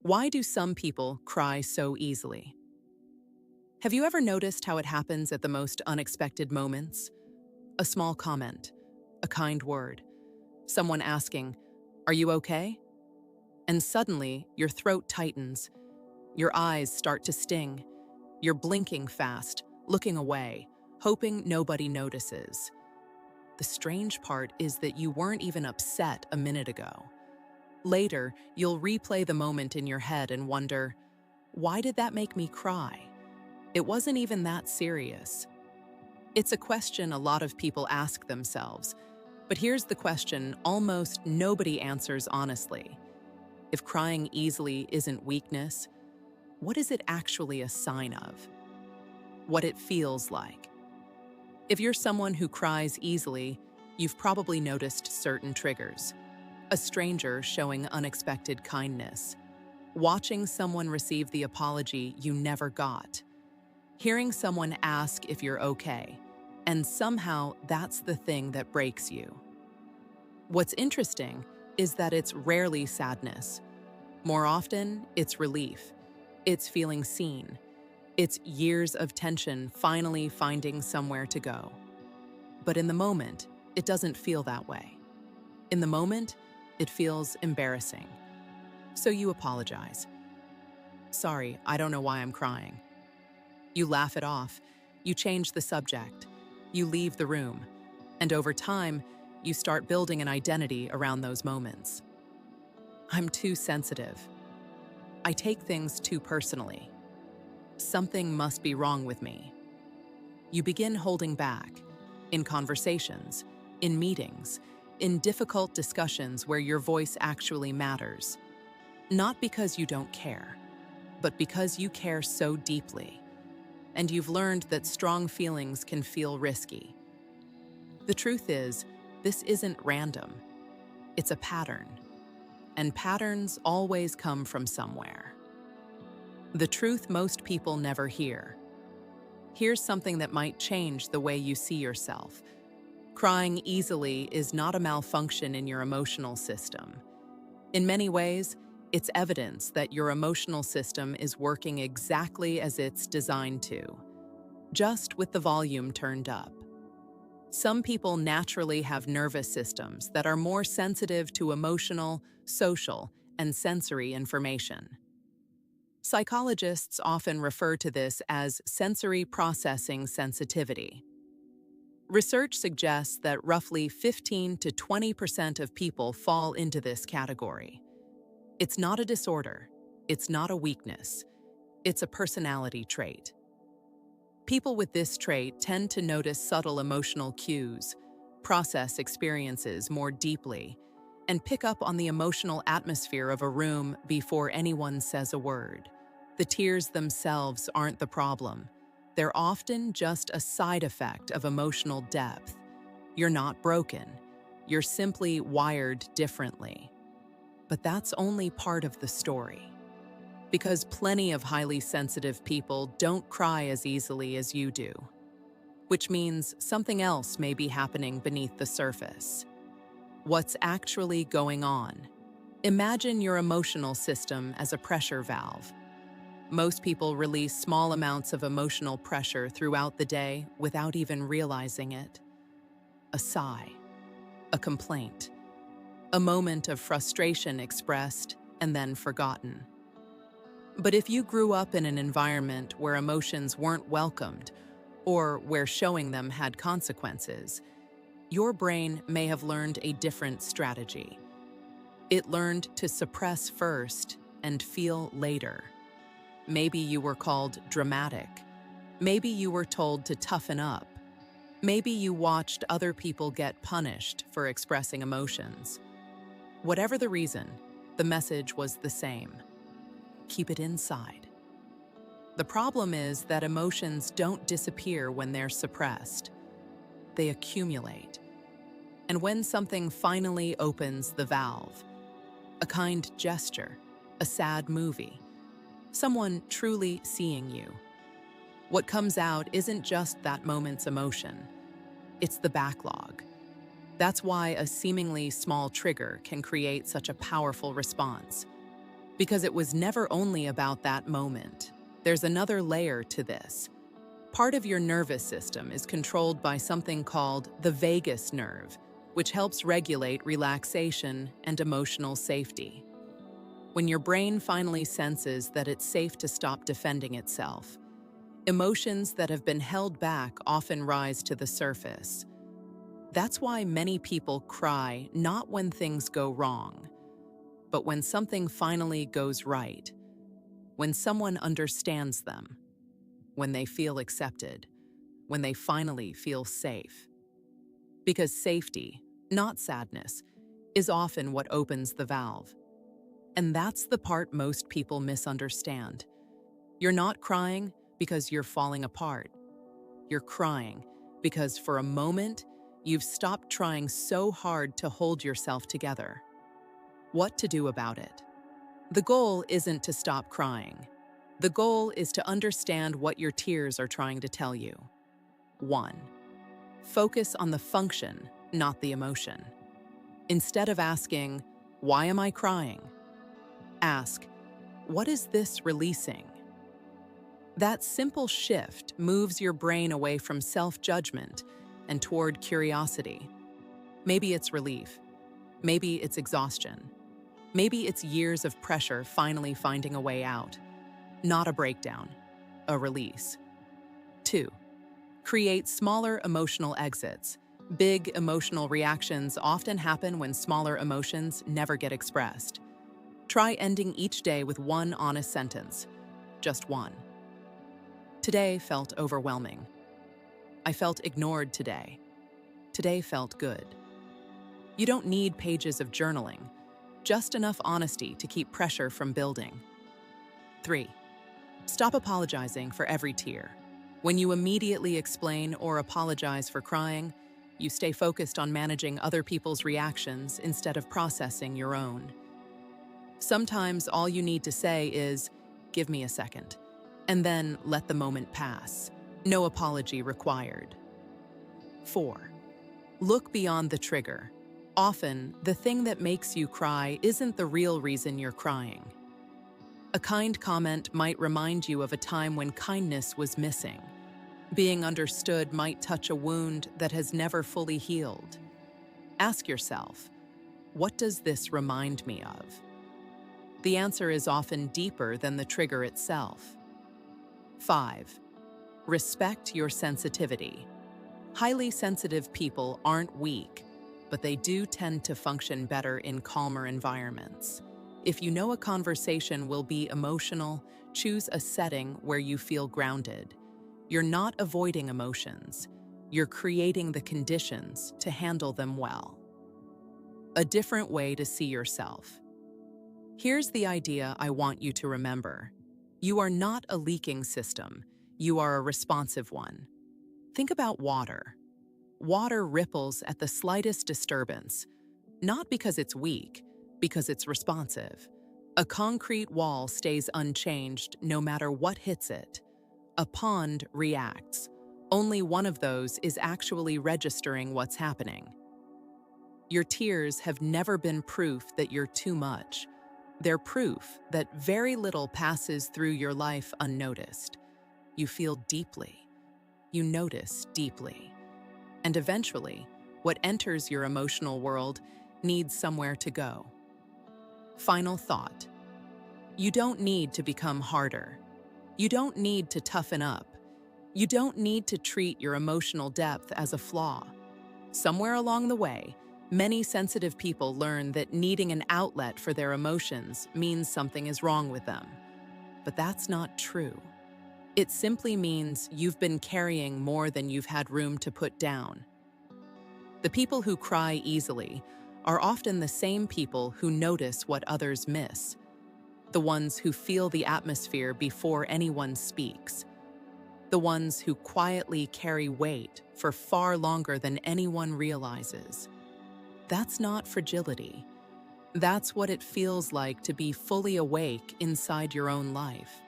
Why do some people cry so easily? Have you ever noticed how it happens at the most unexpected moments? A small comment, a kind word, someone asking, "Are you okay?" And suddenly, your throat tightens, your eyes start to sting, you're blinking fast, looking away, hoping nobody notices. The strange part is that you weren't even upset a minute ago. Later, you'll replay the moment in your head and wonder, why did that make me cry? It wasn't even that serious. It's a question a lot of people ask themselves, but here's the question almost nobody answers honestly. If crying easily isn't weakness, what is it actually a sign of? What it feels like? If you're someone who cries easily, you've probably noticed certain triggers. A stranger showing unexpected kindness, watching someone receive the apology you never got, hearing someone ask if you're okay, and somehow that's the thing that breaks you. What's interesting is that it's rarely sadness. More often, it's relief. It's feeling seen. It's years of tension finally finding somewhere to go. But in the moment, it doesn't feel that way. In the moment, it feels embarrassing. So you apologize. "Sorry, I don't know why I'm crying." You laugh it off, you change the subject, you leave the room, and over time, you start building an identity around those moments. "I'm too sensitive. I take things too personally. Something must be wrong with me." You begin holding back in conversations, in meetings, in difficult discussions where your voice actually matters. Not because you don't care, but because you care so deeply. And you've learned that strong feelings can feel risky. The truth is, this isn't random. It's a pattern. And patterns always come from somewhere. The truth most people never hear. Here's something that might change the way you see yourself. Crying easily is not a malfunction in your emotional system. In many ways, it's evidence that your emotional system is working exactly as it's designed to, just with the volume turned up. Some people naturally have nervous systems that are more sensitive to emotional, social, and sensory information. Psychologists often refer to this as sensory processing sensitivity. Research suggests that roughly 15 to 20% of people fall into this category. It's not a disorder, it's not a weakness, it's a personality trait. People with this trait tend to notice subtle emotional cues, process experiences more deeply, and pick up on the emotional atmosphere of a room before anyone says a word. The tears themselves aren't the problem. They're often just a side effect of emotional depth. You're not broken. You're simply wired differently. But that's only part of the story. Because plenty of highly sensitive people don't cry as easily as you do, which means something else may be happening beneath the surface. What's actually going on? Imagine your emotional system as a pressure valve. Most people release small amounts of emotional pressure throughout the day without even realizing it. A sigh, a complaint, a moment of frustration expressed and then forgotten. But if you grew up in an environment where emotions weren't welcomed or where showing them had consequences, your brain may have learned a different strategy. It learned to suppress first and feel later. Maybe you were called dramatic. Maybe you were told to toughen up. Maybe you watched other people get punished for expressing emotions. Whatever the reason, the message was the same. Keep it inside. The problem is that emotions don't disappear when they're suppressed. They accumulate. And when something finally opens the valve, a kind gesture, a sad movie, someone truly seeing you, what comes out isn't just that moment's emotion, it's the backlog. That's why a seemingly small trigger can create such a powerful response. Because it was never only about that moment. There's another layer to this. Part of your nervous system is controlled by something called the vagus nerve, which helps regulate relaxation and emotional safety. When your brain finally senses that it's safe to stop defending itself, emotions that have been held back often rise to the surface. That's why many people cry not when things go wrong, but when something finally goes right, when someone understands them, when they feel accepted, when they finally feel safe. Because safety, not sadness, is often what opens the valve. And that's the part most people misunderstand. You're not crying because you're falling apart. You're crying because for a moment, you've stopped trying so hard to hold yourself together. What to do about it? The goal isn't to stop crying. The goal is to understand what your tears are trying to tell you. 1. Focus on the function, not the emotion. Instead of asking, "Why am I crying?" ask, "What is this releasing?" That simple shift moves your brain away from self-judgment and toward curiosity. Maybe it's relief. Maybe it's exhaustion. Maybe it's years of pressure finally finding a way out. Not a breakdown, a release. 2. Create smaller emotional exits. Big emotional reactions often happen when smaller emotions never get expressed. Try ending each day with one honest sentence. Just one. Today felt overwhelming. I felt ignored today. Today felt good. You don't need pages of journaling, just enough honesty to keep pressure from building. 3. Stop apologizing for every tear. When you immediately explain or apologize for crying, you stay focused on managing other people's reactions instead of processing your own. Sometimes all you need to say is, "Give me a second," and then let the moment pass. No apology required. 4. Look beyond the trigger. Often, the thing that makes you cry isn't the real reason you're crying. A kind comment might remind you of a time when kindness was missing. Being understood might touch a wound that has never fully healed. Ask yourself, what does this remind me of? The answer is often deeper than the trigger itself. 5. Respect your sensitivity. Highly sensitive people aren't weak, but they do tend to function better in calmer environments. If you know a conversation will be emotional, choose a setting where you feel grounded. You're not avoiding emotions. You're creating the conditions to handle them well. A different way to see yourself. Here's the idea I want you to remember. You are not a leaking system. You are a responsive one. Think about water. Water ripples at the slightest disturbance, not because it's weak, because it's responsive. A concrete wall stays unchanged no matter what hits it. A pond reacts. Only one of those is actually registering what's happening. Your tears have never been proof that you're too much. They're proof that very little passes through your life unnoticed. You feel deeply. You notice deeply. And eventually, what enters your emotional world needs somewhere to go. Final thought. You don't need to become harder. You don't need to toughen up. You don't need to treat your emotional depth as a flaw. Somewhere along the way, many sensitive people learn that needing an outlet for their emotions means something is wrong with them. But that's not true. It simply means you've been carrying more than you've had room to put down. The people who cry easily are often the same people who notice what others miss, the ones who feel the atmosphere before anyone speaks, the ones who quietly carry weight for far longer than anyone realizes. That's not fragility. That's what it feels like to be fully awake inside your own life.